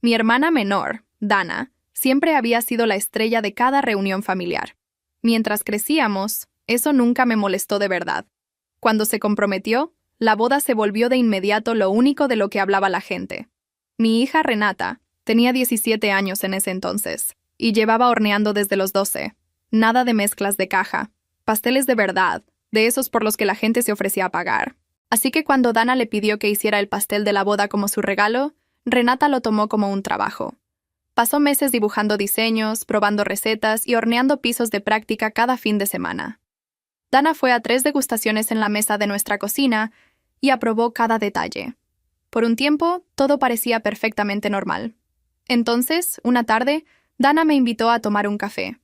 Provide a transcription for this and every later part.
Mi hermana menor, Dana, siempre había sido la estrella de cada reunión familiar. Mientras crecíamos, eso nunca me molestó de verdad. Cuando se comprometió, la boda se volvió de inmediato lo único de lo que hablaba la gente. Mi hija Renata tenía 17 años en ese entonces, y llevaba horneando desde los 12. Nada de mezclas de caja. Pasteles de verdad, de esos por los que la gente se ofrecía a pagar. Así que cuando Dana le pidió que hiciera el pastel de la boda como su regalo, Renata lo tomó como un trabajo. Pasó meses dibujando diseños, probando recetas y horneando pisos de práctica cada fin de semana. Dana fue a 3 degustaciones en la mesa de nuestra cocina y aprobó cada detalle. Por un tiempo, todo parecía perfectamente normal. Entonces, una tarde, Dana me invitó a tomar un café.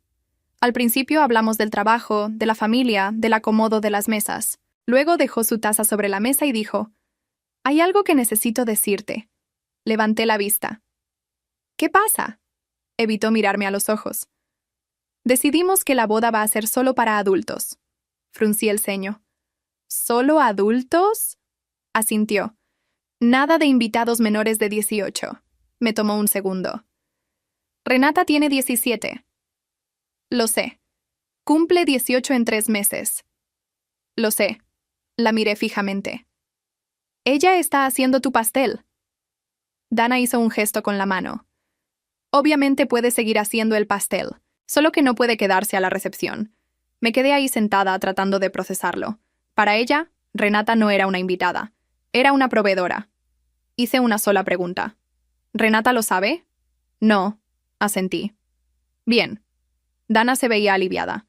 Al principio hablamos del trabajo, de la familia, del acomodo de las mesas. Luego dejó su taza sobre la mesa y dijo: «Hay algo que necesito decirte». Levanté la vista. «¿Qué pasa?». Evitó mirarme a los ojos. «Decidimos que la boda va a ser solo para adultos». Fruncí el ceño. «¿Solo adultos?». Asintió. «Nada de invitados menores de 18». Me tomó un segundo. «Renata tiene 17». «Lo sé. Cumple 18 en 3 meses». «Lo sé». La miré fijamente. «Ella está haciendo tu pastel». Dana hizo un gesto con la mano. «Obviamente puede seguir haciendo el pastel, solo que no puede quedarse a la recepción». Me quedé ahí sentada tratando de procesarlo. Para ella, Renata no era una invitada. Era una proveedora. Hice una sola pregunta. «¿Renata lo sabe?». «No», asentí. «Bien». Dana se veía aliviada.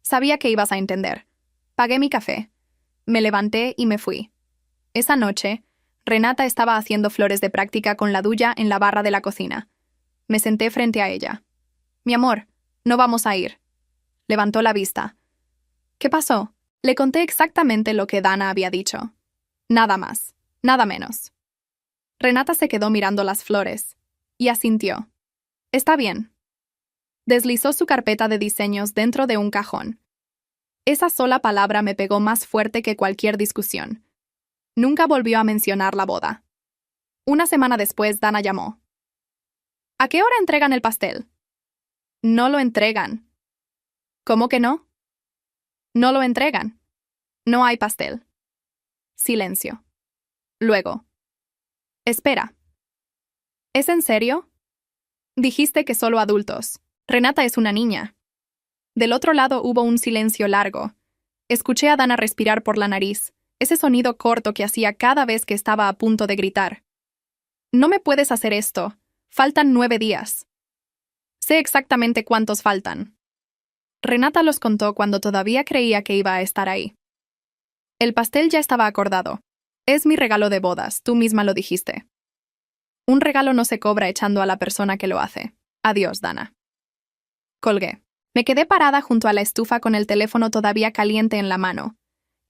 «Sabía que ibas a entender». Pagué mi café. Me levanté y me fui. Esa noche, Renata estaba haciendo flores de práctica con la duya en la barra de la cocina. Me senté frente a ella. «Mi amor, no vamos a ir». Levantó la vista. «¿Qué pasó?». Le conté exactamente lo que Dana había dicho. Nada más, nada menos. Renata se quedó mirando las flores y asintió. «Está bien». Deslizó su carpeta de diseños dentro de un cajón. Esa sola palabra me pegó más fuerte que cualquier discusión. Nunca volvió a mencionar la boda. Una semana después, Dana llamó. «¿A qué hora entregan el pastel?». «No lo entregan». «¿Cómo que no?». «No lo entregan. No hay pastel». Silencio. Luego. «Espera. ¿Es en serio?». «Dijiste que solo adultos. Renata es una niña». Del otro lado hubo un silencio largo. Escuché a Dana respirar por la nariz, ese sonido corto que hacía cada vez que estaba a punto de gritar. «No me puedes hacer esto. Faltan 9 días». «Sé exactamente cuántos faltan». Renata los contó cuando todavía creía que iba a estar ahí. «El pastel ya estaba acordado. Es mi regalo de bodas, tú misma lo dijiste». «Un regalo no se cobra echando a la persona que lo hace. Adiós, Dana». Colgué. Me quedé parada junto a la estufa con el teléfono todavía caliente en la mano.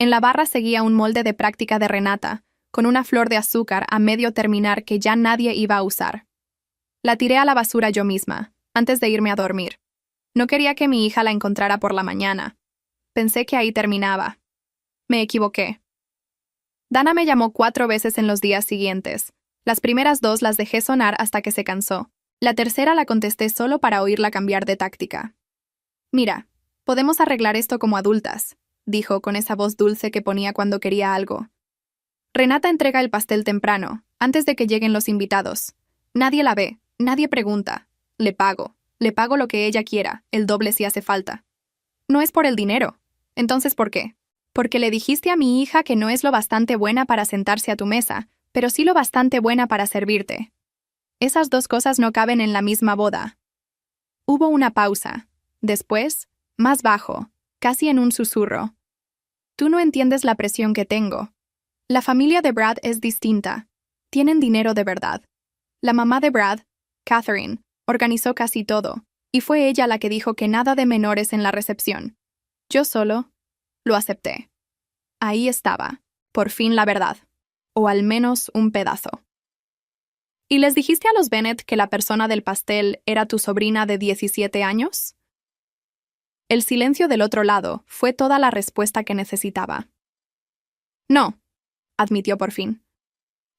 En la barra seguía un molde de práctica de Renata, con una flor de azúcar a medio terminar que ya nadie iba a usar. La tiré a la basura yo misma, antes de irme a dormir. No quería que mi hija la encontrara por la mañana. Pensé que ahí terminaba. Me equivoqué. Dana me llamó 4 veces en los días siguientes. Las primeras 2 las dejé sonar hasta que se cansó. La tercera la contesté solo para oírla cambiar de táctica. «Mira, podemos arreglar esto como adultas», dijo con esa voz dulce que ponía cuando quería algo. «Renata entrega el pastel temprano, antes de que lleguen los invitados. Nadie la ve, nadie pregunta. Le pago lo que ella quiera, el doble si hace falta». «No es por el dinero». «Entonces, ¿por qué?». «Porque le dijiste a mi hija que no es lo bastante buena para sentarse a tu mesa, pero sí lo bastante buena para servirte». Esas 2 cosas no caben en la misma boda. Hubo una pausa. Después, más bajo, casi en un susurro. «Tú no entiendes la presión que tengo. La familia de Brad es distinta. Tienen dinero de verdad. La mamá de Brad, Catherine, organizó casi todo, y fue ella la que dijo que nada de menores en la recepción. Yo solo lo acepté. Ahí estaba, por fin la verdad, o al menos un pedazo». «¿Y les dijiste a los Bennett que la persona del pastel era tu sobrina de 17 años?» El silencio del otro lado fue toda la respuesta que necesitaba. «No», admitió por fin.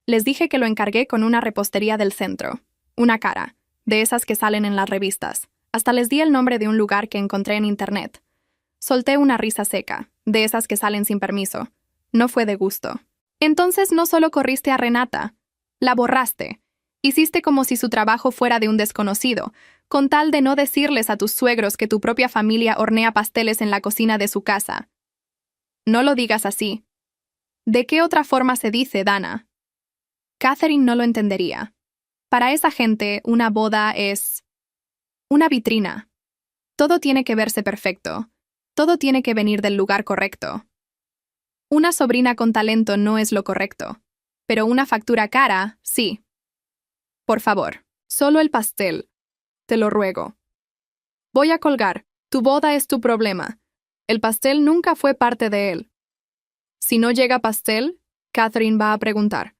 «Les dije que lo encargué con una repostería del centro. Una cara, de esas que salen en las revistas. Hasta les di el nombre de un lugar que encontré en internet. Solté una risa seca, de esas que salen sin permiso. No fue de gusto. Entonces no solo corriste a Renata, la borraste. Hiciste como si su trabajo fuera de un desconocido, con tal de no decirles a tus suegros que tu propia familia hornea pasteles en la cocina de su casa. No lo digas así. ¿De qué otra forma se dice, Dana? Catherine no lo entendería. Para esa gente, una boda es una vitrina. Todo tiene que verse perfecto. Todo tiene que venir del lugar correcto. Una sobrina con talento no es lo correcto. Pero una factura cara, sí. Por favor, solo el pastel. Te lo ruego. Voy a colgar. Tu boda es tu problema. El pastel nunca fue parte de él. Si no llega pastel, Catherine va a preguntar.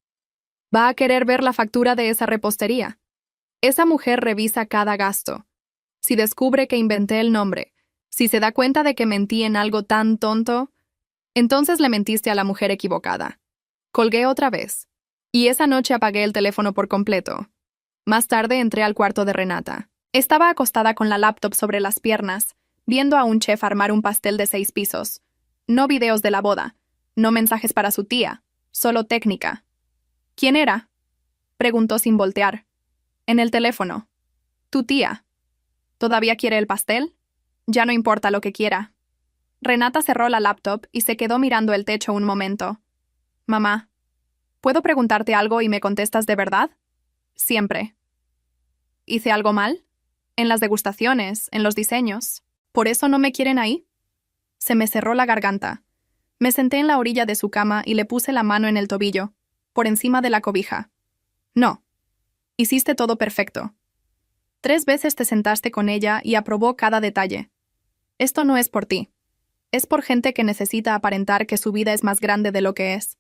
Va a querer ver la factura de esa repostería. Esa mujer revisa cada gasto. Si descubre que inventé el nombre, si se da cuenta de que mentí en algo tan tonto, entonces le mentiste a la mujer equivocada. Colgué otra vez. Y esa noche apagué el teléfono por completo. Más tarde entré al cuarto de Renata. Estaba acostada con la laptop sobre las piernas, viendo a un chef armar un pastel de 6 pisos. No videos de la boda, no mensajes para su tía, solo técnica. ¿Quién era? Preguntó sin voltear. En el teléfono. Tu tía. ¿Todavía quiere el pastel? Ya no importa lo que quiera. Renata cerró la laptop y se quedó mirando el techo un momento. Mamá, ¿puedo preguntarte algo y me contestas de verdad? Siempre. ¿Hice algo mal? En las degustaciones, en los diseños. ¿Por eso no me quieren ahí? Se me cerró la garganta. Me senté en la orilla de su cama y le puse la mano en el tobillo, por encima de la cobija. No. Hiciste todo perfecto. 3 veces te sentaste con ella y aprobó cada detalle. Esto no es por ti. Es por gente que necesita aparentar que su vida es más grande de lo que es.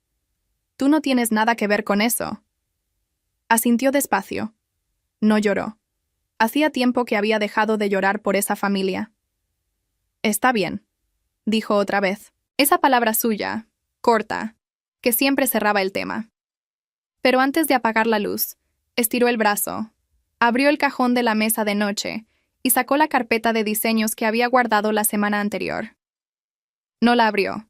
Tú no tienes nada que ver con eso. Asintió despacio. No lloró. Hacía tiempo que había dejado de llorar por esa familia. Está bien, dijo otra vez. Esa palabra suya, corta, que siempre cerraba el tema. Pero antes de apagar la luz, estiró el brazo, abrió el cajón de la mesa de noche y sacó la carpeta de diseños que había guardado la semana anterior. No la abrió.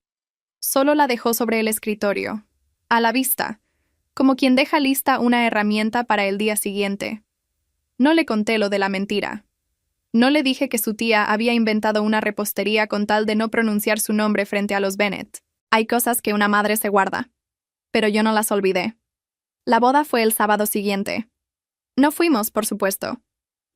Solo la dejó sobre el escritorio, a la vista, como quien deja lista una herramienta para el día siguiente. No le conté lo de la mentira. No le dije que su tía había inventado una repostería con tal de no pronunciar su nombre frente a los Bennett. Hay cosas que una madre se guarda. Pero yo no las olvidé. La boda fue el sábado siguiente. No fuimos, por supuesto.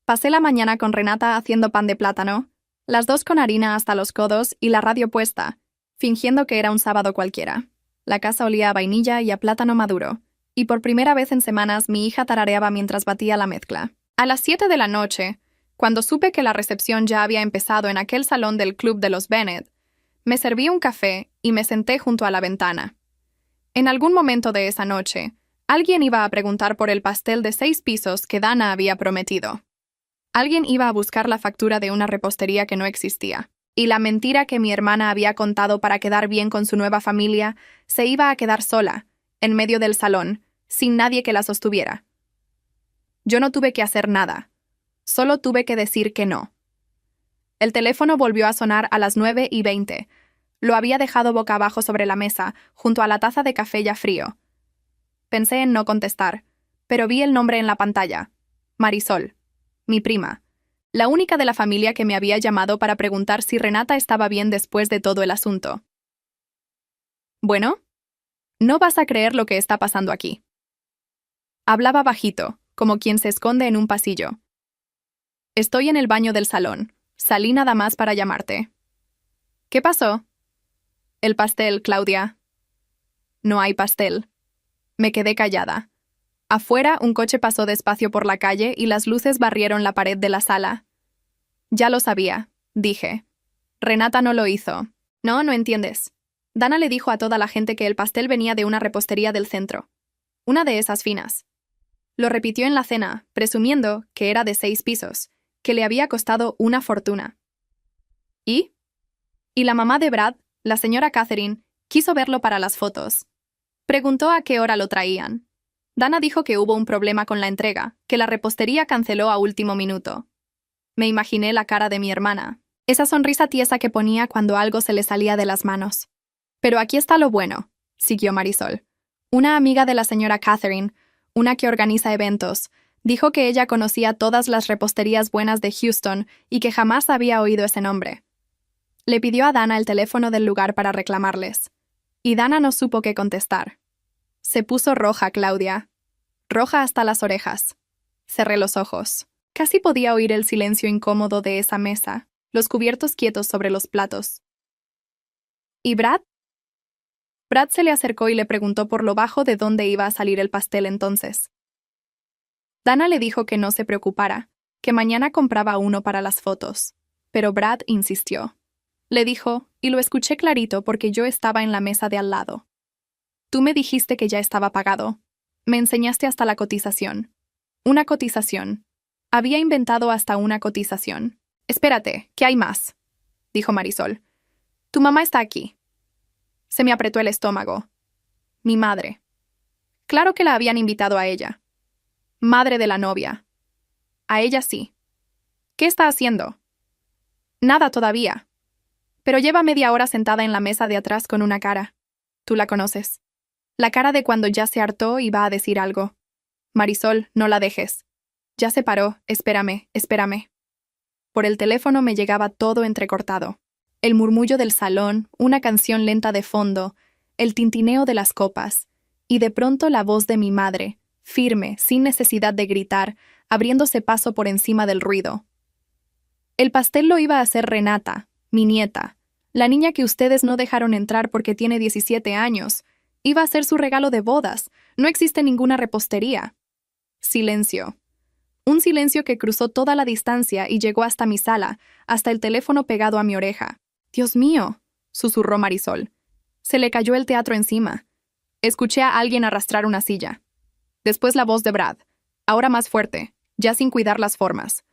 Pasé la mañana con Renata haciendo pan de plátano, las dos con harina hasta los codos y la radio puesta, fingiendo que era un sábado cualquiera. La casa olía a vainilla y a plátano maduro, y por primera vez en semanas mi hija tarareaba mientras batía la mezcla. A las 7 de la noche, cuando supe que la recepción ya había empezado en aquel salón del club de los Bennett, me serví un café y me senté junto a la ventana. En algún momento de esa noche, alguien iba a preguntar por el pastel de 6 pisos que Dana había prometido. Alguien iba a buscar la factura de una repostería que no existía. Y la mentira que mi hermana había contado para quedar bien con su nueva familia se iba a quedar sola, en medio del salón, sin nadie que la sostuviera. Yo no tuve que hacer nada. Solo tuve que decir que no. El teléfono volvió a sonar a las 9:20. Lo había dejado boca abajo sobre la mesa, junto a la taza de café ya frío. Pensé en no contestar, pero vi el nombre en la pantalla. Marisol, mi prima, la única de la familia que me había llamado para preguntar si Renata estaba bien después de todo el asunto. Bueno, no vas a creer lo que está pasando aquí. Hablaba bajito, como quien se esconde en un pasillo. Estoy en el baño del salón. Salí nada más para llamarte. ¿Qué pasó? El pastel, Claudia. No hay pastel. Me quedé callada. Afuera, un coche pasó despacio por la calle y las luces barrieron la pared de la sala. Ya lo sabía, dije. Renata no lo hizo. No, no entiendes. Dana le dijo a toda la gente que el pastel venía de una repostería del centro. Una de esas finas. Lo repitió en la cena, presumiendo que era de 6 pisos, que le había costado una fortuna. ¿Y? Y la mamá de Brad, la señora Catherine, quiso verlo para las fotos. Preguntó a qué hora lo traían. Dana dijo que hubo un problema con la entrega, que la repostería canceló a último minuto. Me imaginé la cara de mi hermana, esa sonrisa tiesa que ponía cuando algo se le salía de las manos. Pero aquí está lo bueno, siguió Marisol. Una amiga de la señora Catherine, una que organiza eventos, dijo que ella conocía todas las reposterías buenas de Houston y que jamás había oído ese nombre. Le pidió a Dana el teléfono del lugar para reclamarles. Y Dana no supo qué contestar. Se puso roja, Claudia. Roja hasta las orejas. Cerré los ojos. Casi podía oír el silencio incómodo de esa mesa, los cubiertos quietos sobre los platos. ¿Y Brad? Brad se le acercó y le preguntó por lo bajo de dónde iba a salir el pastel entonces. Dana le dijo que no se preocupara, que mañana compraba uno para las fotos. Pero Brad insistió. Le dijo, y lo escuché clarito porque yo estaba en la mesa de al lado. Tú me dijiste que ya estaba pagado. Me enseñaste hasta la cotización. Una cotización. Había inventado hasta una cotización. Espérate, que hay más, dijo Marisol. Tu mamá está aquí. Se me apretó el estómago. Mi madre. Claro que la habían invitado a ella. Madre de la novia. A ella sí. ¿Qué está haciendo? Nada todavía. Pero lleva media hora sentada en la mesa de atrás con una cara. Tú la conoces. La cara de cuando ya se hartó y va a decir algo. Marisol, no la dejes. Ya se paró, espérame, espérame. Por el teléfono me llegaba todo entrecortado. El murmullo del salón, una canción lenta de fondo, el tintineo de las copas, y de pronto la voz de mi madre, firme, sin necesidad de gritar, abriéndose paso por encima del ruido. El pastel lo iba a hacer Renata, mi nieta, la niña que ustedes no dejaron entrar porque tiene 17 años. Iba a ser su regalo de bodas. No existe ninguna repostería. Silencio. Un silencio que cruzó toda la distancia y llegó hasta mi sala, hasta el teléfono pegado a mi oreja. «Dios mío», susurró Marisol. Se le cayó el teatro encima. Escuché a alguien arrastrar una silla. Después la voz de Brad, ahora más fuerte, ya sin cuidar las formas.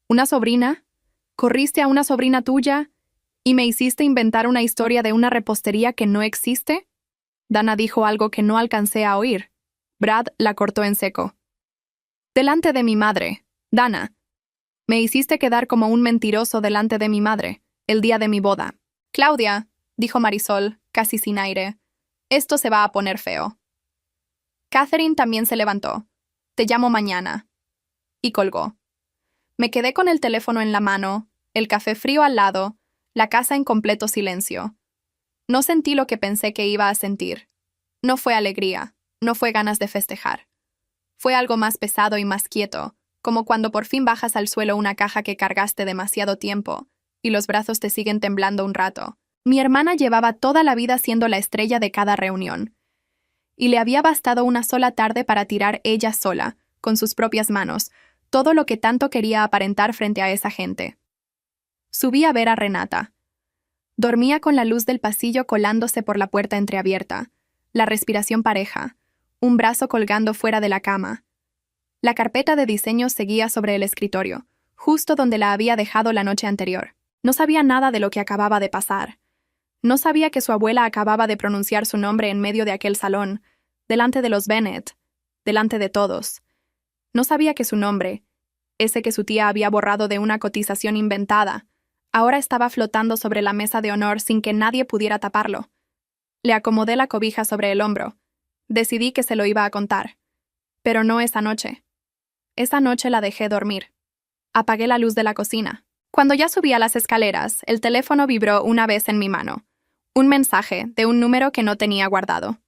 ¿Una sobrina? ¿Corriste a una sobrina tuya? ¿Y me hiciste inventar una historia de una repostería que no existe? Dana dijo algo que no alcancé a oír. Brad la cortó en seco. Delante de mi madre, Dana. Me hiciste quedar como un mentiroso delante de mi madre, el día de mi boda. Claudia, dijo Marisol, casi sin aire. Esto se va a poner feo. Catherine también se levantó. Te llamo mañana. Y colgó. Me quedé con el teléfono en la mano, el café frío al lado, la casa en completo silencio. No sentí lo que pensé que iba a sentir. No fue alegría, no fue ganas de festejar. Fue algo más pesado y más quieto, como cuando por fin bajas al suelo una caja que cargaste demasiado tiempo, y los brazos te siguen temblando un rato. Mi hermana llevaba toda la vida siendo la estrella de cada reunión. Y le había bastado una sola tarde para tirar ella sola, con sus propias manos, todo lo que tanto quería aparentar frente a esa gente. Subí a ver a Renata. Dormía con la luz del pasillo colándose por la puerta entreabierta, la respiración pareja, un brazo colgando fuera de la cama. La carpeta de diseño seguía sobre el escritorio, justo donde la había dejado la noche anterior. No sabía nada de lo que acababa de pasar. No sabía que su abuela acababa de pronunciar su nombre en medio de aquel salón, delante de los Bennett, delante de todos. No sabía que su nombre, ese que su tía había borrado de una cotización inventada, ahora estaba flotando sobre la mesa de honor sin que nadie pudiera taparlo. Le acomodé la cobija sobre el hombro. Decidí que se lo iba a contar. Pero no esa noche. Esa noche la dejé dormir. Apagué la luz de la cocina. Cuando ya subía las escaleras, el teléfono vibró una vez en mi mano. Un mensaje de un número que no tenía guardado.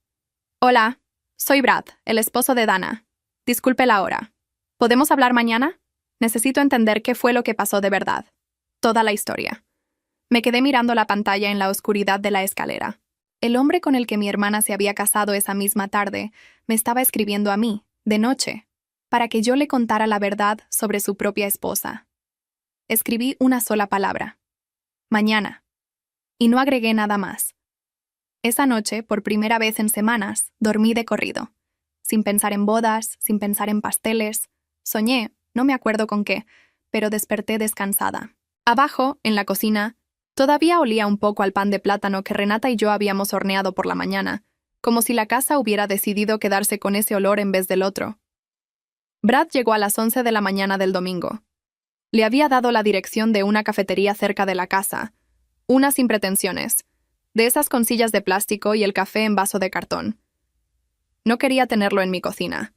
Hola, soy Brad, el esposo de Dana. Disculpe la hora. ¿Podemos hablar mañana? Necesito entender qué fue lo que pasó de verdad. Toda la historia. Me quedé mirando la pantalla en la oscuridad de la escalera. El hombre con el que mi hermana se había casado esa misma tarde me estaba escribiendo a mí, de noche, para que yo le contara la verdad sobre su propia esposa. Escribí una sola palabra. Mañana. Y no agregué nada más. Esa noche, por primera vez en semanas, dormí de corrido. Sin pensar en bodas, sin pensar en pasteles. Soñé, no me acuerdo con qué, pero desperté descansada. Abajo, en la cocina, todavía olía un poco al pan de plátano que Renata y yo habíamos horneado por la mañana, como si la casa hubiera decidido quedarse con ese olor en vez del otro. Brad llegó a las 11 de la mañana del domingo. Le había dado la dirección de una cafetería cerca de la casa, una sin pretensiones, de esas con sillas de plástico y el café en vaso de cartón. No quería tenerlo en mi cocina.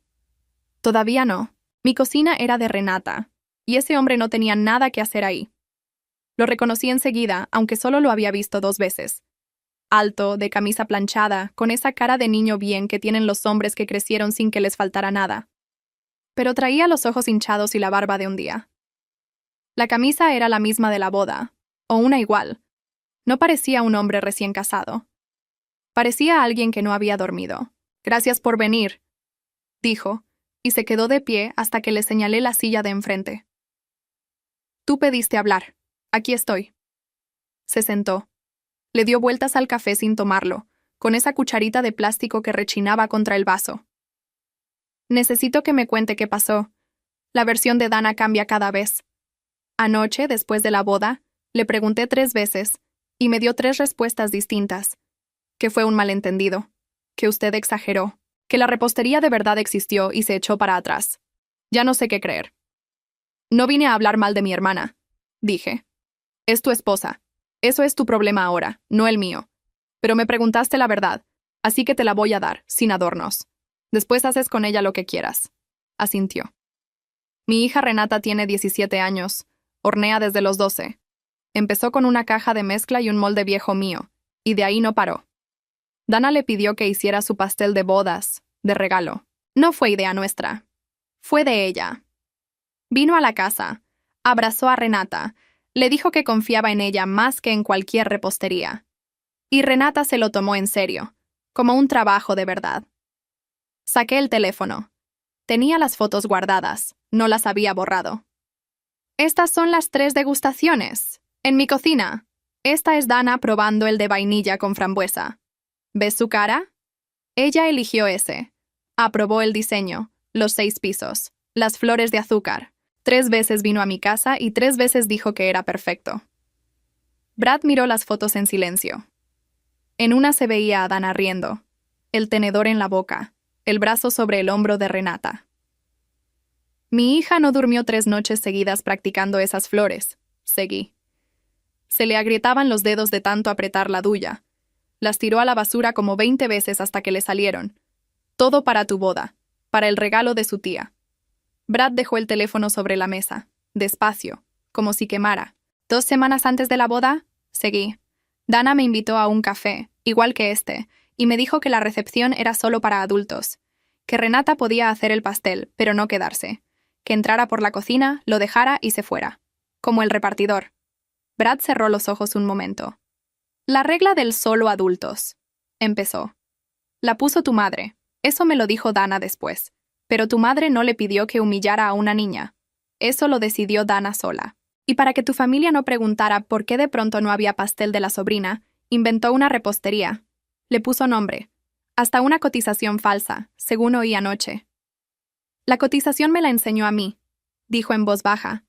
Todavía no. Mi cocina era de Renata, y ese hombre no tenía nada que hacer ahí. Lo reconocí enseguida, aunque solo lo había visto 2 veces. Alto, de camisa planchada, con esa cara de niño bien que tienen los hombres que crecieron sin que les faltara nada. Pero traía los ojos hinchados y la barba de un día. La camisa era la misma de la boda, o una igual. No parecía un hombre recién casado. Parecía alguien que no había dormido. «Gracias por venir», dijo, y se quedó de pie hasta que le señalé la silla de enfrente. «Tú pediste hablar. Aquí estoy». Se sentó. Le dio vueltas al café sin tomarlo, con esa cucharita de plástico que rechinaba contra el vaso. «Necesito que me cuente qué pasó. La versión de Dana cambia cada vez. Anoche, después de la boda, le pregunté 3 veces, y me dio 3 respuestas distintas. Que fue un malentendido. Que usted exageró. Que la repostería de verdad existió y se echó para atrás. Ya no sé qué creer. No vine a hablar mal de mi hermana», dije. «Es tu esposa. Eso es tu problema ahora, no el mío. Pero me preguntaste la verdad, así que te la voy a dar, sin adornos. Después haces con ella lo que quieras», asintió. «Mi hija Renata tiene 17 años. Hornea desde los 12. Empezó con una caja de mezcla y un molde viejo mío, y de ahí no paró. Dana le pidió que hiciera su pastel de bodas, de regalo. No fue idea nuestra. Fue de ella. Vino a la casa, abrazó a Renata, le dijo que confiaba en ella más que en cualquier repostería. Y Renata se lo tomó en serio, como un trabajo de verdad. Saqué el teléfono. Tenía las fotos guardadas, no las había borrado. «Estas son las 3 degustaciones. En mi cocina. Esta es Dana probando el de vainilla con frambuesa. ¿Ves su cara? Ella eligió ese. Aprobó el diseño, los 6 pisos, las flores de azúcar. 3 veces vino a mi casa y 3 veces dijo que era perfecto». Brad miró las fotos en silencio. En una se veía a Dana riendo, el tenedor en la boca, el brazo sobre el hombro de Renata. «Mi hija no durmió 3 noches seguidas practicando esas flores», seguí. «Se le agrietaban los dedos de tanto apretar la duya. Las tiró a la basura como 20 veces hasta que le salieron. Todo para tu boda, para el regalo de su tía». Brad dejó el teléfono sobre la mesa, despacio, como si quemara. «2 semanas antes de la boda», seguí. «Dana me invitó a un café, igual que este, y me dijo que la recepción era solo para adultos. Que Renata podía hacer el pastel, pero no quedarse. Que entrara por la cocina, lo dejara y se fuera. Como el repartidor». Brad cerró los ojos un momento. «La regla del solo adultos», empezó. «La puso tu madre. Eso me lo dijo Dana después. Pero tu madre no le pidió que humillara a una niña. Eso lo decidió Dana sola. Y para que tu familia no preguntara por qué de pronto no había pastel de la sobrina, inventó una repostería. Le puso nombre. Hasta una cotización falsa, según oí anoche. La cotización me la enseñó a mí», dijo en voz baja.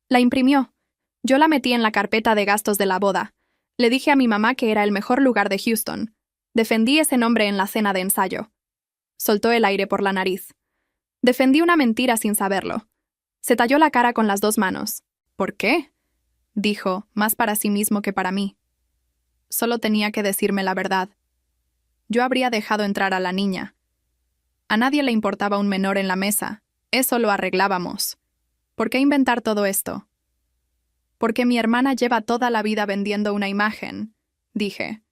«La imprimió. Yo la metí en la carpeta de gastos de la boda. Le dije a mi mamá que era el mejor lugar de Houston. Defendí ese nombre en la cena de ensayo». Soltó el aire por la nariz. «Defendí una mentira sin saberlo». Se talló la cara con las 2 manos. «¿Por qué?», dijo, más para sí mismo que para mí. Solo tenía que decirme la verdad. Yo habría dejado entrar a la niña. A nadie le importaba un menor en la mesa. Eso lo arreglábamos. ¿Por qué inventar todo esto? «Porque mi hermana lleva toda la vida vendiendo una imagen», dije.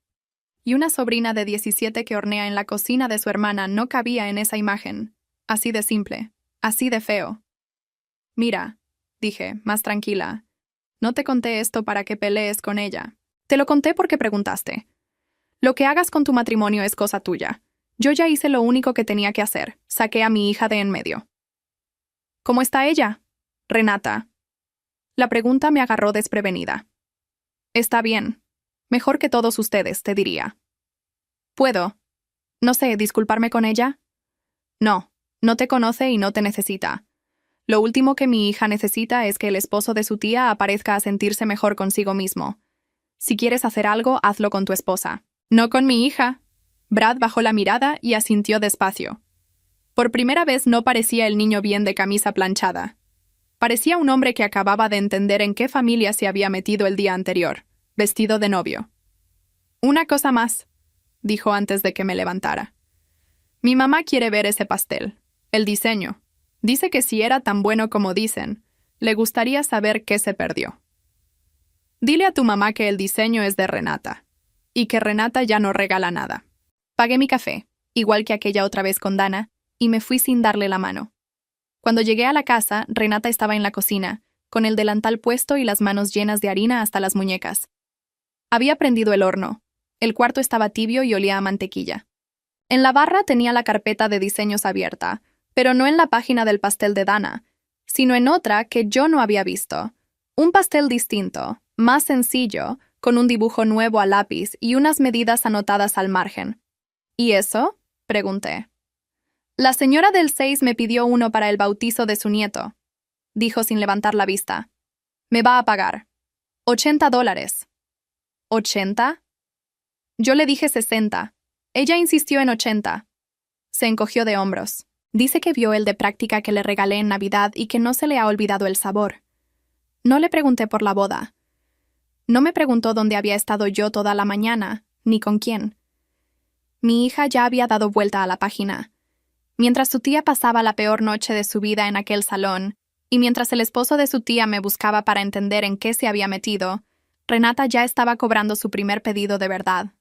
Y una sobrina de 17 que hornea en la cocina de su hermana no cabía en esa imagen. Así de simple. Así de feo. «Mira», dije, más tranquila. «No te conté esto para que pelees con ella. Te lo conté porque preguntaste. Lo que hagas con tu matrimonio es cosa tuya. Yo ya hice lo único que tenía que hacer. Saqué a mi hija de en medio». «¿Cómo está ella, Renata?». La pregunta me agarró desprevenida. «Está bien. Mejor que todos ustedes, te diría». «¿Puedo? No sé, disculparme con ella?» «No, no te conoce y no te necesita. Lo último que mi hija necesita es que el esposo de su tía aparezca a sentirse mejor consigo mismo. Si quieres hacer algo, hazlo con tu esposa. No con mi hija». Brad bajó la mirada y asintió despacio. Por primera vez no parecía el niño bien de camisa planchada. Parecía un hombre que acababa de entender en qué familia se había metido el día anterior, vestido de novio. «Una cosa más», dijo antes de que me levantara. «Mi mamá quiere ver ese pastel, el diseño. Dice que si era tan bueno como dicen, le gustaría saber qué se perdió. Dile a tu mamá que el diseño es de Renata, y que Renata ya no regala nada». Pagué mi café, igual que aquella otra vez con Dana, y me fui sin darle la mano. Cuando llegué a la casa, Renata estaba en la cocina, con el delantal puesto y las manos llenas de harina hasta las muñecas. Había prendido el horno. El cuarto estaba tibio y olía a mantequilla. En la barra tenía la carpeta de diseños abierta, pero no en la página del pastel de Dana, sino en otra que yo no había visto. Un pastel distinto, más sencillo, con un dibujo nuevo a lápiz y unas medidas anotadas al margen. ¿Y eso?, pregunté. «La señora del 6 me pidió uno para el bautizo de su nieto», dijo sin levantar la vista. «Me va a pagar $80. ¿80? Yo le dije 60. Ella insistió en 80. Se encogió de hombros. Dice que vio el de práctica que le regalé en Navidad y que no se le ha olvidado el sabor. No le pregunté por la boda. No me preguntó dónde había estado yo toda la mañana, ni con quién. Mi hija ya había dado vuelta a la página. Mientras su tía pasaba la peor noche de su vida en aquel salón, y mientras el esposo de su tía me buscaba para entender en qué se había metido, Renata ya estaba cobrando su primer pedido de verdad.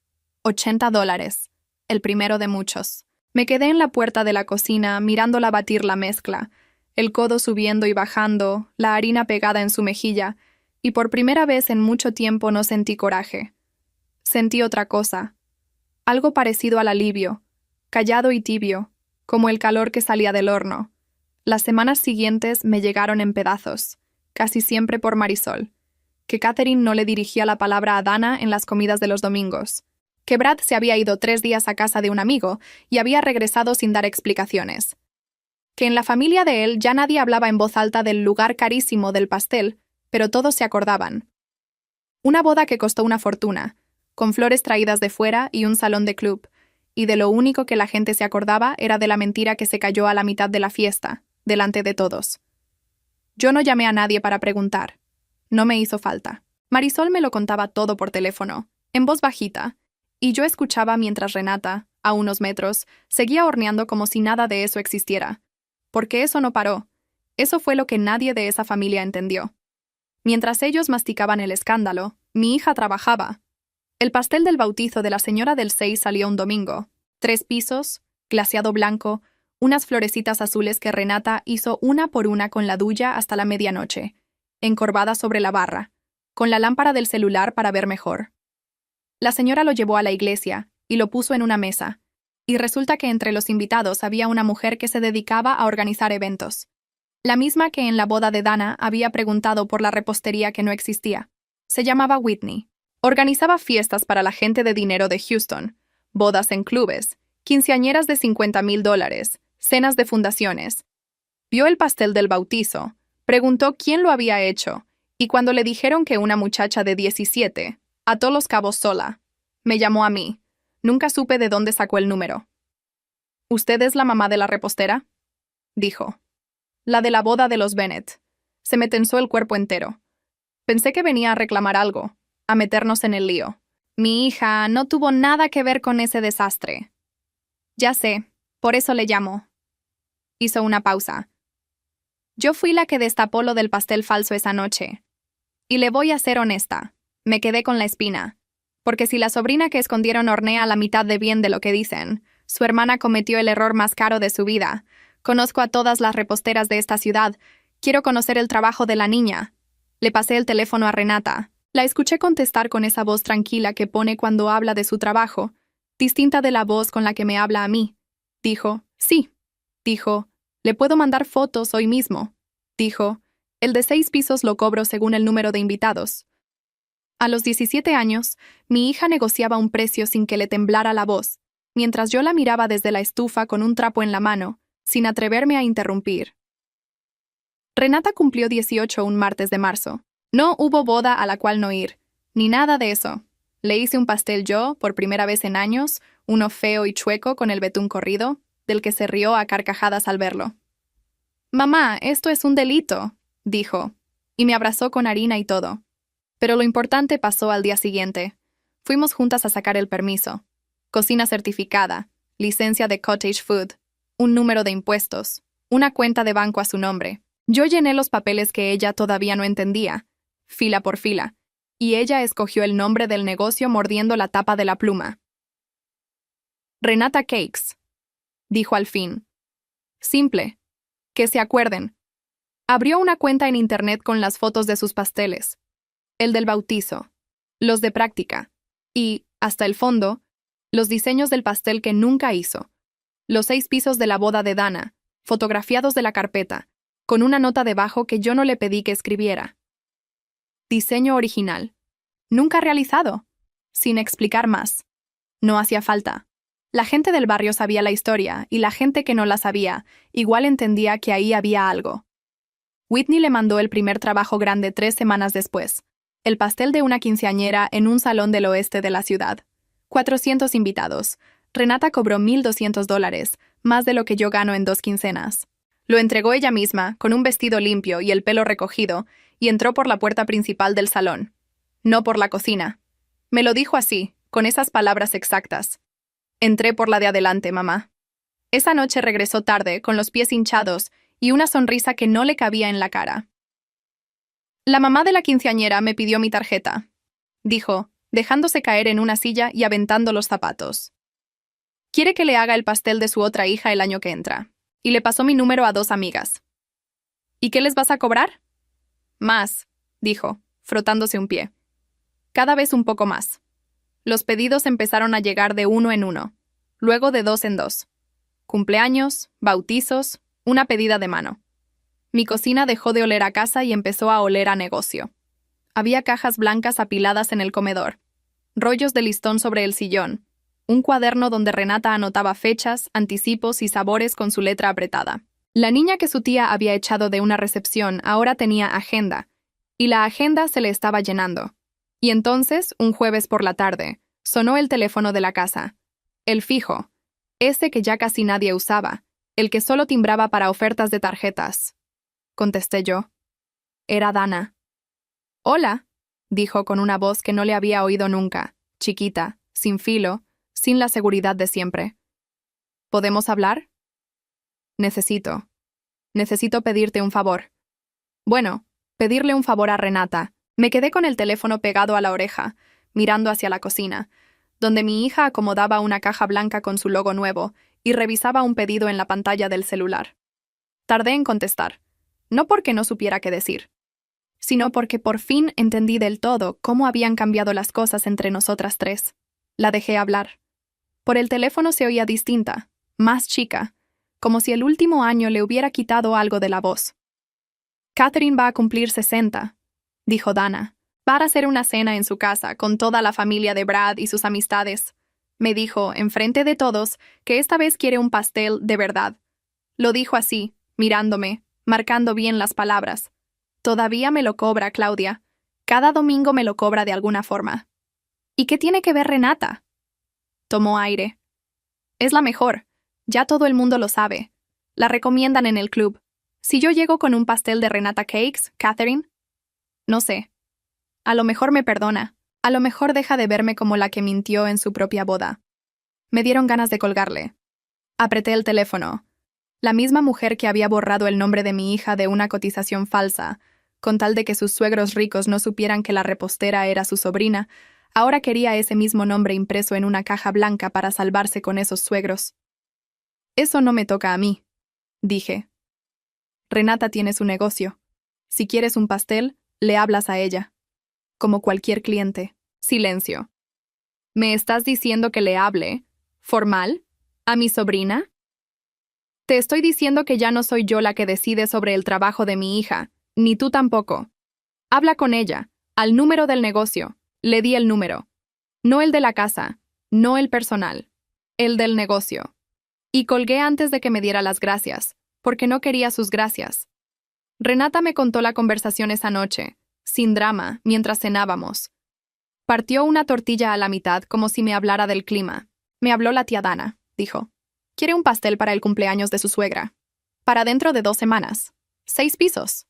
$80, el primero de muchos. Me quedé en la puerta de la cocina mirándola batir la mezcla, el codo subiendo y bajando, la harina pegada en su mejilla, y por primera vez en mucho tiempo no sentí coraje. Sentí otra cosa, algo parecido al alivio, callado y tibio, como el calor que salía del horno. Las semanas siguientes me llegaron en pedazos, casi siempre por Marisol, que Catherine no le dirigía la palabra a Dana en las comidas de los domingos, que Brad se había ido 3 días a casa de un amigo y había regresado sin dar explicaciones, que en la familia de él ya nadie hablaba en voz alta del lugar carísimo del pastel, pero todos se acordaban. Una boda que costó una fortuna, con flores traídas de fuera y un salón de club, y de lo único que la gente se acordaba era de la mentira que se cayó a la mitad de la fiesta, delante de todos. Yo no llamé a nadie para preguntar. No me hizo falta. Marisol me lo contaba todo por teléfono, en voz bajita, y yo escuchaba mientras Renata, a unos metros, seguía horneando como si nada de eso existiera. Porque eso no paró. Eso fue lo que nadie de esa familia entendió. Mientras ellos masticaban el escándalo, mi hija trabajaba. El pastel del bautizo de la señora del 6 salió un domingo. 3 pisos, glaseado blanco, unas florecitas azules que Renata hizo una por una con la duya hasta la medianoche, encorvada sobre la barra, con la lámpara del celular para ver mejor. La señora lo llevó a la iglesia y lo puso en una mesa, y resulta que entre los invitados había una mujer que se dedicaba a organizar eventos. La misma que en la boda de Dana había preguntado por la repostería que no existía. Se llamaba Whitney. Organizaba fiestas para la gente de dinero de Houston, bodas en clubes, quinceañeras de $50,000, cenas de fundaciones. Vio el pastel del bautizo, preguntó quién lo había hecho, y cuando le dijeron que una muchacha de 17, ató los cabos sola. Me llamó a mí. Nunca supe de dónde sacó el número. «¿Usted es la mamá de la repostera?», dijo. «La de la boda de los Bennett». Se me tensó el cuerpo entero. Pensé que venía a reclamar algo, a meternos en el lío. Mi hija no tuvo nada que ver con ese desastre. «Ya sé, por eso le llamo». Hizo una pausa. «Yo fui la que destapó lo del pastel falso esa noche. Y le voy a ser honesta, me quedé con la espina. Porque si la sobrina que escondieron hornea la mitad de bien de lo que dicen, su hermana cometió el error más caro de su vida. Conozco a todas las reposteras de esta ciudad. Quiero conocer el trabajo de la niña». Le pasé el teléfono a Renata. La escuché contestar con esa voz tranquila que pone cuando habla de su trabajo, distinta de la voz con la que me habla a mí. Dijo, «Sí». Dijo, «Le puedo mandar fotos hoy mismo». Dijo, «El de 6 pisos lo cobro según el número de invitados». A los 17 años, mi hija negociaba un precio sin que le temblara la voz, mientras yo la miraba desde la estufa con un trapo en la mano, sin atreverme a interrumpir. Renata cumplió 18 un martes de marzo. No hubo boda a la cual no ir, ni nada de eso. Le hice un pastel yo, por primera vez en años, uno feo y chueco con el betún corrido, del que se rió a carcajadas al verlo. «Mamá, esto es un delito», dijo, y me abrazó con harina y todo. Pero lo importante pasó al día siguiente. Fuimos juntas a sacar el permiso. Cocina certificada, licencia de cottage food, un número de impuestos, una cuenta de banco a su nombre. Yo llené los papeles que ella todavía no entendía, fila por fila, y ella escogió el nombre del negocio mordiendo la tapa de la pluma. Renata Cakes, dijo al fin. Simple. Que se acuerden. Abrió una cuenta en internet con las fotos de sus pasteles, el del bautizo, los de práctica, y, hasta el fondo, los diseños del pastel que nunca hizo, los 6 pisos de la boda de Dana, fotografiados de la carpeta, con una nota debajo que yo no le pedí que escribiera. Diseño original. Nunca realizado. Sin explicar más. No hacía falta. La gente del barrio sabía la historia, y la gente que no la sabía, igual entendía que ahí había algo. Whitney le mandó el primer trabajo grande 3 semanas después. El pastel de una quinceañera en un salón del oeste de la ciudad. 400 invitados. Renata cobró $1,200, más de lo que yo gano en 2 quincenas. Lo entregó ella misma, con un vestido limpio y el pelo recogido, y entró por la puerta principal del salón. No por la cocina. Me lo dijo así, con esas palabras exactas. Entré por la de adelante, mamá. Esa noche regresó tarde, con los pies hinchados y una sonrisa que no le cabía en la cara. La mamá de la quinceañera me pidió mi tarjeta, dijo, dejándose caer en una silla y aventando los zapatos. Quiere que le haga el pastel de su otra hija el año que entra, y le pasó mi número a 2 amigas. ¿Y qué les vas a cobrar? Más, dijo, frotándose un pie. Cada vez un poco más. Los pedidos empezaron a llegar de 1 en 1, luego de 2 en 2. Cumpleaños, bautizos, una pedida de mano. Mi cocina dejó de oler a casa y empezó a oler a negocio. Había cajas blancas apiladas en el comedor, rollos de listón sobre el sillón, un cuaderno donde Renata anotaba fechas, anticipos y sabores con su letra apretada. La niña que su tía había echado de una recepción ahora tenía agenda, y la agenda se le estaba llenando. Y entonces, un jueves por la tarde, sonó el teléfono de la casa. El fijo, ese que ya casi nadie usaba, el que solo timbraba para ofertas de tarjetas. Contesté yo. Era Dana. «Hola», dijo con una voz que no le había oído nunca, chiquita, sin filo, sin la seguridad de siempre. «¿Podemos hablar?» Necesito pedirte un favor. Bueno, pedirle un favor a Renata. Me quedé con el teléfono pegado a la oreja, mirando hacia la cocina, donde mi hija acomodaba una caja blanca con su logo nuevo y revisaba un pedido en la pantalla del celular. Tardé en contestar, no porque no supiera qué decir, sino porque por fin entendí del todo cómo habían cambiado las cosas entre nosotras 3. La dejé hablar. Por el teléfono se oía distinta, más chica, como si el último año le hubiera quitado algo de la voz. «Catherine va a cumplir 60», dijo Dana. «Va a hacer una cena en su casa con toda la familia de Brad y sus amistades». Me dijo, enfrente de todos, que esta vez quiere un pastel de verdad. Lo dijo así, mirándome, marcando bien las palabras. Todavía me lo cobra, Claudia. Cada domingo me lo cobra de alguna forma. ¿Y qué tiene que ver Renata? Tomó aire. Es la mejor. Ya todo el mundo lo sabe. La recomiendan en el club. Si yo llego con un pastel de Renata Cakes, Catherine, no sé. A lo mejor me perdona. A lo mejor deja de verme como la que mintió en su propia boda. Me dieron ganas de colgarle. Apreté el teléfono. La misma mujer que había borrado el nombre de mi hija de una cotización falsa, con tal de que sus suegros ricos no supieran que la repostera era su sobrina, ahora quería ese mismo nombre impreso en una caja blanca para salvarse con esos suegros. «Eso no me toca a mí», dije. «Renata tiene su negocio. Si quieres un pastel, le hablas a ella. Como cualquier cliente». Silencio. «¿Me estás diciendo que le hable? ¿Formal? ¿A mi sobrina?» «Te estoy diciendo que ya no soy yo la que decide sobre el trabajo de mi hija, ni tú tampoco. Habla con ella, al número del negocio». Le di el número. No el de la casa, no el personal, el del negocio. Y colgué antes de que me diera las gracias, porque no quería sus gracias. Renata me contó la conversación esa noche, sin drama, mientras cenábamos. Partió una tortilla a la mitad como si me hablara del clima, Me habló la tía Dana, dijo. Quiere un pastel para el cumpleaños de su suegra. Para dentro de 2 semanas. 6 pisos.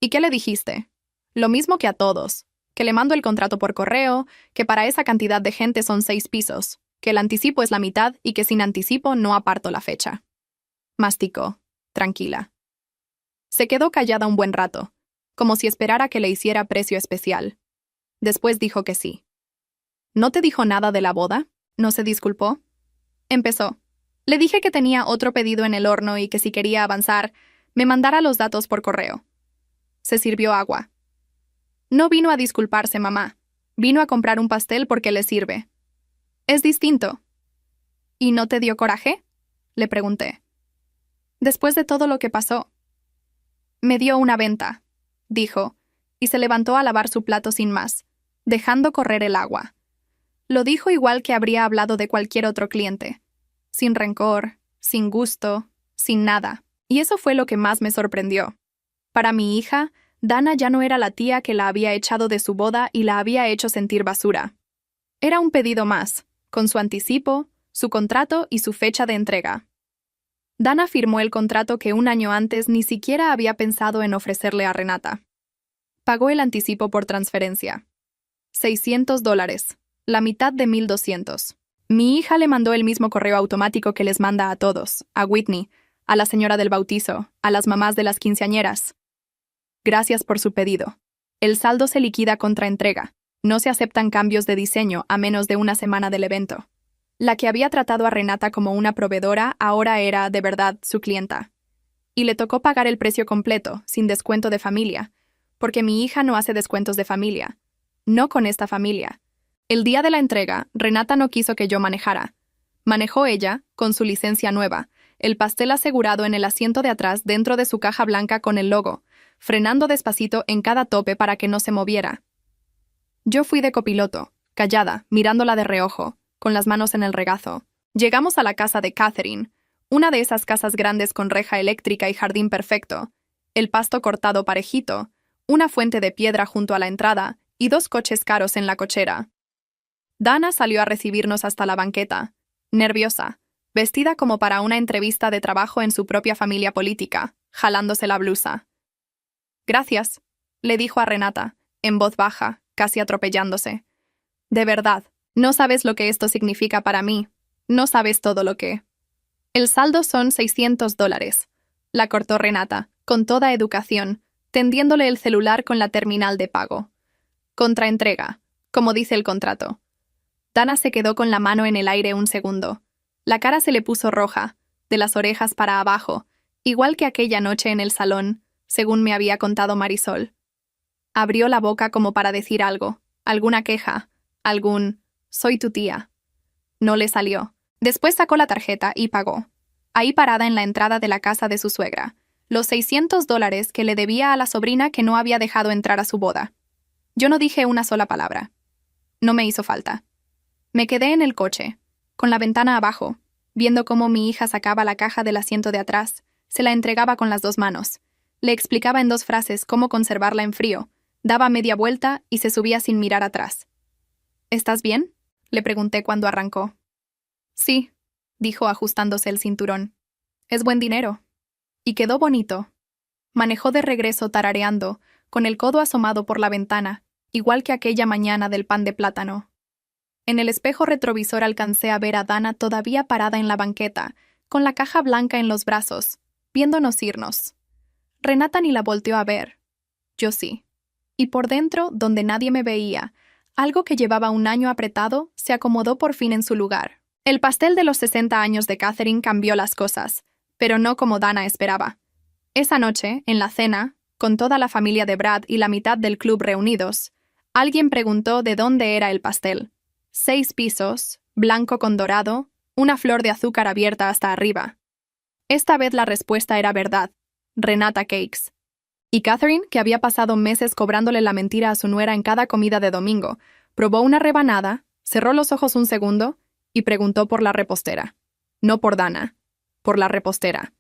¿Y qué le dijiste? Lo mismo que a todos. Que le mando el contrato por correo, que para esa cantidad de gente son 6 pisos, que el anticipo es la mitad y que sin anticipo no aparto la fecha. Masticó, tranquila. Se quedó callada un buen rato, como si esperara que le hiciera precio especial. Después dijo que sí. ¿No te dijo nada de la boda? ¿No se disculpó? Empezó. Le dije que tenía otro pedido en el horno y que si quería avanzar, me mandara los datos por correo. Se sirvió agua. No vino a disculparse, mamá. Vino a comprar un pastel porque le sirve. Es distinto. ¿Y no te dio coraje? Le pregunté. Después de todo lo que pasó. Me dio una venta, dijo, y se levantó a lavar su plato sin más, dejando correr el agua. Lo dijo igual que habría hablado de cualquier otro cliente. Sin rencor, sin gusto, sin nada. Y eso fue lo que más me sorprendió. Para mi hija, Dana ya no era la tía que la había echado de su boda y la había hecho sentir basura. Era un pedido más, con su anticipo, su contrato y su fecha de entrega. Dana firmó el contrato que 1 año antes ni siquiera había pensado en ofrecerle a Renata. Pagó el anticipo por transferencia. $600, la mitad de 1,200. Mi hija le mandó el mismo correo automático que les manda a todos, a Whitney, a la señora del bautizo, a las mamás de las quinceañeras. Gracias por su pedido. El saldo se liquida contra entrega. No se aceptan cambios de diseño a menos de 1 semana del evento. La que había tratado a Renata como una proveedora ahora era, de verdad, su clienta. Y le tocó pagar el precio completo, sin descuento de familia, porque mi hija no hace descuentos de familia. No con esta familia. El día de la entrega, Renata no quiso que yo manejara. Manejó ella, con su licencia nueva, el pastel asegurado en el asiento de atrás dentro de su caja blanca con el logo, frenando despacito en cada tope para que no se moviera. Yo fui de copiloto, callada, mirándola de reojo, con las manos en el regazo. Llegamos a la casa de Catherine, una de esas casas grandes con reja eléctrica y jardín perfecto, el pasto cortado parejito, una fuente de piedra junto a la entrada y 2 coches caros en la cochera. Dana salió a recibirnos hasta la banqueta, nerviosa, vestida como para una entrevista de trabajo en su propia familia política, jalándose la blusa. Gracias, le dijo a Renata, en voz baja, casi atropellándose. De verdad, no sabes lo que esto significa para mí. No sabes todo lo que... El saldo son $600, la cortó Renata, con toda educación, tendiéndole el celular con la terminal de pago. Contraentrega, como dice el contrato. Dana se quedó con la mano en el aire un segundo. La cara se le puso roja, de las orejas para abajo, igual que aquella noche en el salón, según me había contado Marisol. Abrió la boca como para decir algo, alguna queja, algún «soy tu tía». No le salió. Después sacó la tarjeta y pagó. Ahí parada en la entrada de la casa de su suegra, los $600 que le debía a la sobrina que no había dejado entrar a su boda. Yo no dije una sola palabra. No me hizo falta. Me quedé en el coche, con la ventana abajo, viendo cómo mi hija sacaba la caja del asiento de atrás, se la entregaba con las 2 manos. Le explicaba en 2 frases cómo conservarla en frío, daba media vuelta y se subía sin mirar atrás. ¿Estás bien?, le pregunté cuando arrancó. Sí, dijo ajustándose el cinturón. Es buen dinero. Y quedó bonito. Manejó de regreso tarareando, con el codo asomado por la ventana, igual que aquella mañana del pan de plátano. En el espejo retrovisor alcancé a ver a Dana todavía parada en la banqueta, con la caja blanca en los brazos, viéndonos irnos. Renata ni la volteó a ver. Yo sí. Y por dentro, donde nadie me veía, algo que llevaba 1 año apretado se acomodó por fin en su lugar. El pastel de los 60 años de Catherine cambió las cosas, pero no como Dana esperaba. Esa noche, en la cena, con toda la familia de Brad y la mitad del club reunidos, alguien preguntó de dónde era el pastel. 6 pisos, blanco con dorado, una flor de azúcar abierta hasta arriba. Esta vez la respuesta era verdad. Renata Cakes. Y Catherine, que había pasado meses cobrándole la mentira a su nuera en cada comida de domingo, probó una rebanada, cerró los ojos un segundo y preguntó por la repostera. No por Dana, por la repostera.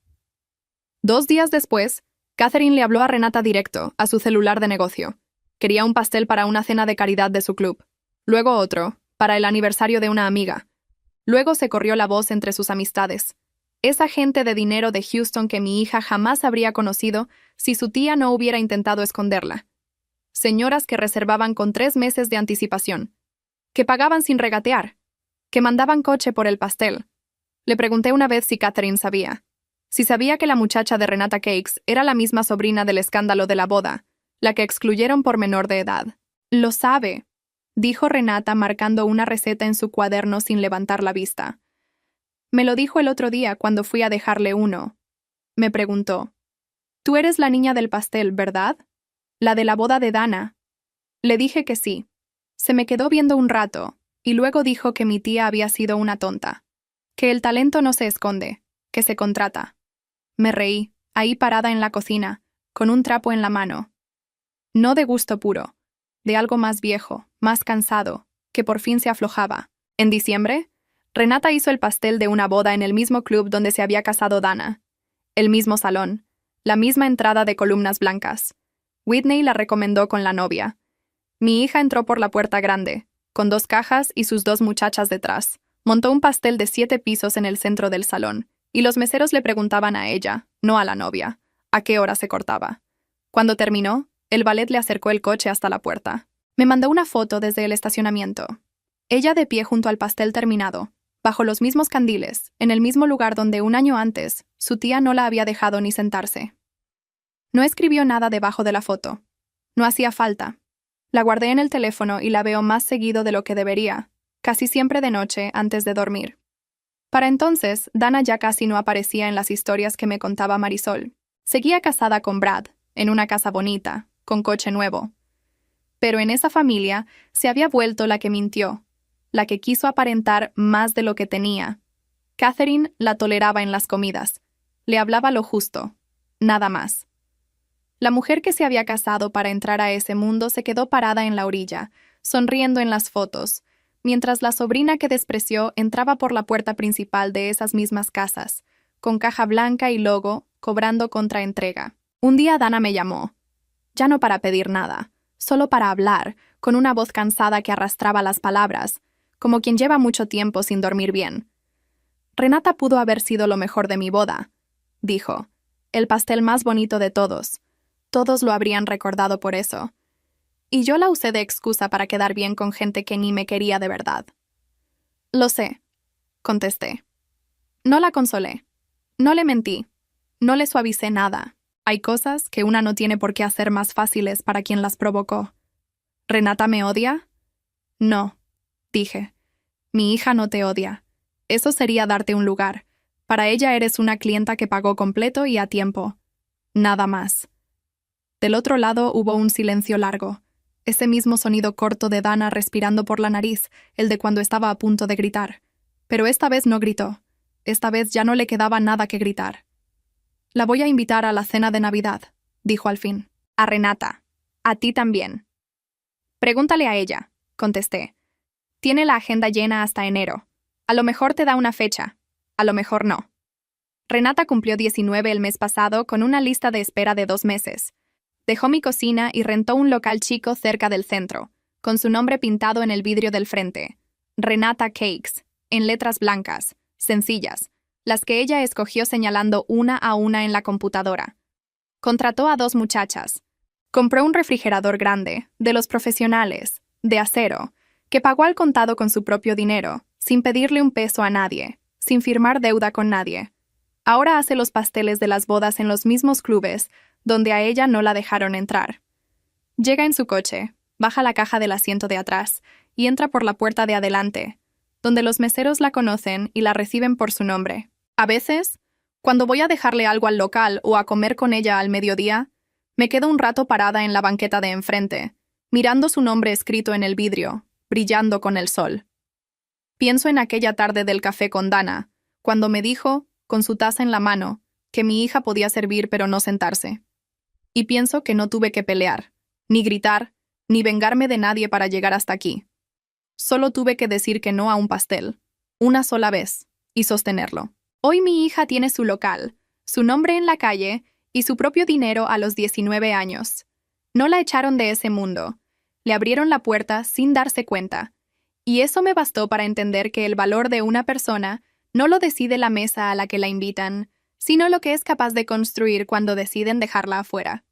2 días después, Catherine le habló a Renata directo, a su celular de negocio. Quería un pastel para una cena de caridad de su club. Luego otro, para el aniversario de una amiga. Luego se corrió la voz entre sus amistades. Esa gente de dinero de Houston que mi hija jamás habría conocido si su tía no hubiera intentado esconderla. Señoras que reservaban con 3 meses de anticipación, que pagaban sin regatear, que mandaban coche por el pastel. Le pregunté una vez si Catherine sabía. Si sabía que la muchacha de Renata Cakes era la misma sobrina del escándalo de la boda, la que excluyeron por menor de edad. Lo sabe, dijo Renata marcando una receta en su cuaderno sin levantar la vista. Me lo dijo el otro día cuando fui a dejarle uno. Me preguntó, «Tú eres la niña del pastel, ¿verdad? La de la boda de Dana». Le dije que sí. Se me quedó viendo un rato, y luego dijo que mi tía había sido una tonta. Que el talento no se esconde, que se contrata. Me reí, ahí parada en la cocina, con un trapo en la mano. No de gusto puro, de algo más viejo, más cansado, que por fin se aflojaba. En diciembre, Renata hizo el pastel de una boda en el mismo club donde se había casado Dana. El mismo salón, la misma entrada de columnas blancas. Whitney la recomendó con la novia. Mi hija entró por la puerta grande, con 2 cajas y sus 2 muchachas detrás. Montó un pastel de 7 pisos en el centro del salón, y los meseros le preguntaban a ella, no a la novia, a qué hora se cortaba. Cuando terminó, el valet le acercó el coche hasta la puerta. Me mandó una foto desde el estacionamiento. Ella de pie junto al pastel terminado, bajo los mismos candiles, en el mismo lugar donde 1 año antes, su tía no la había dejado ni sentarse. No escribió nada debajo de la foto. No hacía falta. La guardé en el teléfono y la veo más seguido de lo que debería, casi siempre de noche antes de dormir. Para entonces, Dana ya casi no aparecía en las historias que me contaba Marisol. Seguía casada con Brad, en una casa bonita, con coche nuevo. Pero en esa familia se había vuelto la que mintió, la que quiso aparentar más de lo que tenía. Catherine la toleraba en las comidas. Le hablaba lo justo, nada más. La mujer que se había casado para entrar a ese mundo se quedó parada en la orilla, sonriendo en las fotos, mientras la sobrina que despreció entraba por la puerta principal de esas mismas casas, con caja blanca y logo, cobrando contraentrega. Un día Dana me llamó, ya no para pedir nada, solo para hablar, con una voz cansada que arrastraba las palabras, como quien lleva mucho tiempo sin dormir bien. Renata pudo haber sido lo mejor de mi boda, dijo, el pastel más bonito de todos. Todos lo habrían recordado por eso. Y yo la usé de excusa para quedar bien con gente que ni me quería de verdad. Lo sé, contesté. No la consolé. No le mentí. No le suavicé nada. Hay cosas que una no tiene por qué hacer más fáciles para quien las provocó. ¿Renata me odia? No, dije. Mi hija no te odia. Eso sería darte un lugar. Para ella eres una clienta que pagó completo y a tiempo. Nada más. Del otro lado hubo un silencio largo. Ese mismo sonido corto de Dana respirando por la nariz, el de cuando estaba a punto de gritar. Pero esta vez no gritó. Esta vez ya no le quedaba nada que gritar. La voy a invitar a la cena de Navidad, dijo al fin. A Renata. A ti también. Pregúntale a ella, contesté. Tiene la agenda llena hasta enero. A lo mejor te da una fecha. A lo mejor no. Renata cumplió 19 el mes pasado con una lista de espera de 2 meses. Dejó mi cocina y rentó un local chico cerca del centro, con su nombre pintado en el vidrio del frente. Renata Cakes, en letras blancas, sencillas, las que ella escogió señalando una a una en la computadora. Contrató a 2 muchachas. Compró un refrigerador grande, de los profesionales, de acero, que pagó al contado con su propio dinero, sin pedirle un peso a nadie, sin firmar deuda con nadie. Ahora hace los pasteles de las bodas en los mismos clubes donde a ella no la dejaron entrar. Llega en su coche, baja la caja del asiento de atrás y entra por la puerta de adelante, donde los meseros la conocen y la reciben por su nombre. A veces, cuando voy a dejarle algo al local o a comer con ella al mediodía, me quedo un rato parada en la banqueta de enfrente, mirando su nombre escrito en el vidrio, brillando con el sol. Pienso en aquella tarde del café con Dana, cuando me dijo, con su taza en la mano, que mi hija podía servir pero no sentarse. Y pienso que no tuve que pelear, ni gritar, ni vengarme de nadie para llegar hasta aquí. Solo tuve que decir que no a un pastel, una sola vez, y sostenerlo. Hoy mi hija tiene su local, su nombre en la calle y su propio dinero a los 19 años. No la echaron de ese mundo. Le abrieron la puerta sin darse cuenta. Y eso me bastó para entender que el valor de una persona no lo decide la mesa a la que la invitan, sino lo que es capaz de construir cuando deciden dejarla afuera.